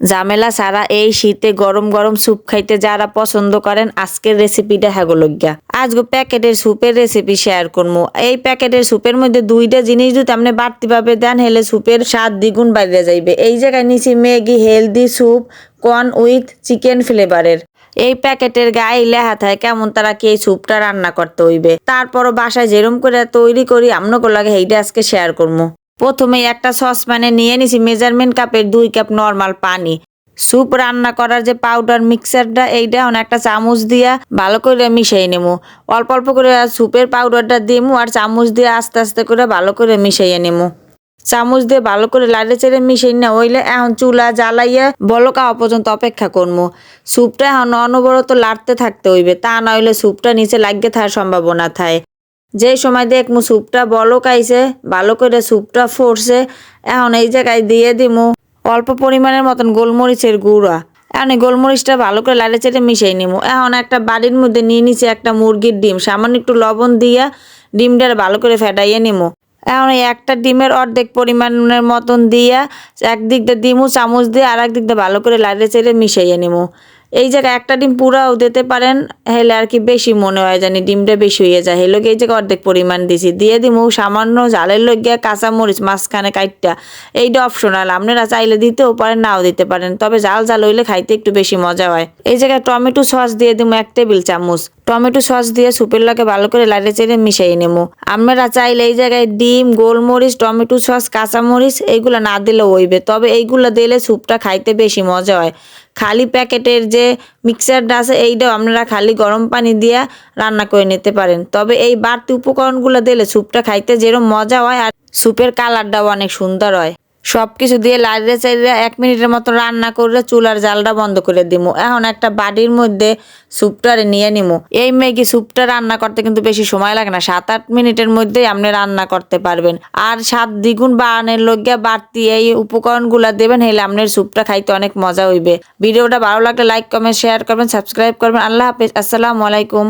ঝামেলা ছাড়া এই শীতে গরম গরম স্যুপ খাইতে যারা পছন্দ করেন আজকের রেসিপিটা হ্যাগোলগিয়া। আজকে প্যাকেটের স্যুপের রেসিপি শেয়ার করবো। এই প্যাকেটের স্যুপের মধ্যে দুইটা জিনিস যদি আপনি বাড়তি ভাবে দেন হেলে স্যুপের স্বাদ দ্বিগুণ বাইরে যাইবে। এই জায়গায় নিচে Maggi healthy soup corn with chicken ফ্লেভারের। এই প্যাকেটের গায়ে লেখা থাকে কেমন তারা কি এই স্যুপটা রান্না করতে হইবে। তারপরও বাসায় যেরম করে তৈরি করি আমনকে লাগে এইটা আজকে শেয়ার করবো। প্রথমে একটা সসপ্যানে নিয়ে নিছি মেজারমেন্ট কাপের 2 কাপ নর্মাল পানি। স্যুপ রান্না করার যে পাউডার মিক্সারটা এইটা একটা চামচ দিয়া ভালো করে মিশাই নেবো। অল্প অল্প করে স্যুপের পাউডারটা দিমু আর চামচ দিয়ে আস্তে আস্তে করে ভালো করে মিশাইয়া নেবো। চামচ দিয়ে ভালো করে লাড়ে চেড়ে মিশাই না হইলে এখন চুলা জ্বালাইয়া বলক আওয়া পর্যন্ত অপেক্ষা করবো। স্যুপটা এখন অনবরত লাড়তে থাকতে হইবে, তা না হইলে স্যুপটা নিচে লাগিয়ে থাকার সম্ভাবনা থাকে। যে সময় দেখমু স্যুপটা বলক আইছে ভালো করে স্যুপটা ফুটছে, এখন এই জায়গায় দিয়ে দিমু অল্প পরিমাণের মতন গোলমরিচের গুঁড়া। এখন এই গোলমরিচটা ভালো করে লাড়ে চেড়ে মিশাই নিমু। এখন একটা বাড়ির মধ্যে নিয়ে নিচে একটা মুরগির ডিম, সামান্য একটু লবণ দিয়া ডিমটার ভালো করে ফেটাইয়ে নিমু। এখন এই একটা ডিমের অর্ধেক পরিমাণের মতন দিয়া একদিক দিয়ে দিমু চামচ দিয়ে আর একদিক দিয়ে ভালো করে লাড়ে চেড়ে মিশাইয়ে নিমু। এই জায়গায় একটা ডিম পুরাও দিতে পারেন, হেলে আর কি বেশি মনে হয় জানি ডিমটা বেশি হয়ে যায়। হেলে এই জায়গায় অর্ধেক পরিমাণ দিছি, দিয়ে দিমু সামান্য ঝালের লইগিয়া কাঁচামরিচ মাঝখানে কাইটটা। এইটা অপশনাল, আপনারা চাইলে দিতেও পারেন নাও দিতে পারেন, তবে ঝাল ঝাল হইলে খাইতে একটু বেশি মজা হয়। এই জায়গায় টমেটো সস দিয়ে দিমু 1 টেবিল চামচ। টমেটো সস দিয়ে স্যুপের লগে ভালো করে লাড়ে চেড়ে মিশাই নেবো। আপনারা চাইলে এই জায়গায় ডিম গোলমরিচ টমেটো সস কাঁচামরিচ এইগুলো না দিলেও হইবে, তবে এইগুলো দিলে স্যুপটা খাইতে বেশি মজা হয়। খালি প্যাকেটের যে মিক্সারটা আছে এইটাও আপনারা খালি গরম পানি দিয়ে রান্না করে নিতে পারেন, তবে এই বাড়তি উপকরণগুলো দিলে স্যুপটা খাইতে যেরকম মজা হয় আর স্যুপের কালারটাও অনেক সুন্দর হয়। সবকিছু দিয়ে লাড়িয়ে চাড়িয়ে 1 মিনিটের মতো রান্না করে চুলার জালটা বন্ধ করে দিমু। এখন একটা বাটির মধ্যে স্যুপটারে নিয়ে নিমু। এই ম্যাগি স্যুপটা রান্না করতে কিন্তু বেশি সময় লাগে না, 7-8 মিনিটের মধ্যেই আপনি রান্না করতে পারবেন। আর স্বাদ দ্বিগুণ বাড়ানোর লইগা বাড়তি এই উপকরণগুলা দেবেন, হলে আপনার স্যুপটা খাইতে অনেক মজা হইবে। ভিডিওটা ভালো লাগলে লাইক কমেন্ট শেয়ার করবেন, সাবস্ক্রাইব করবেন। আল্লাহ হাফেজ, আসসালামু আলাইকুম।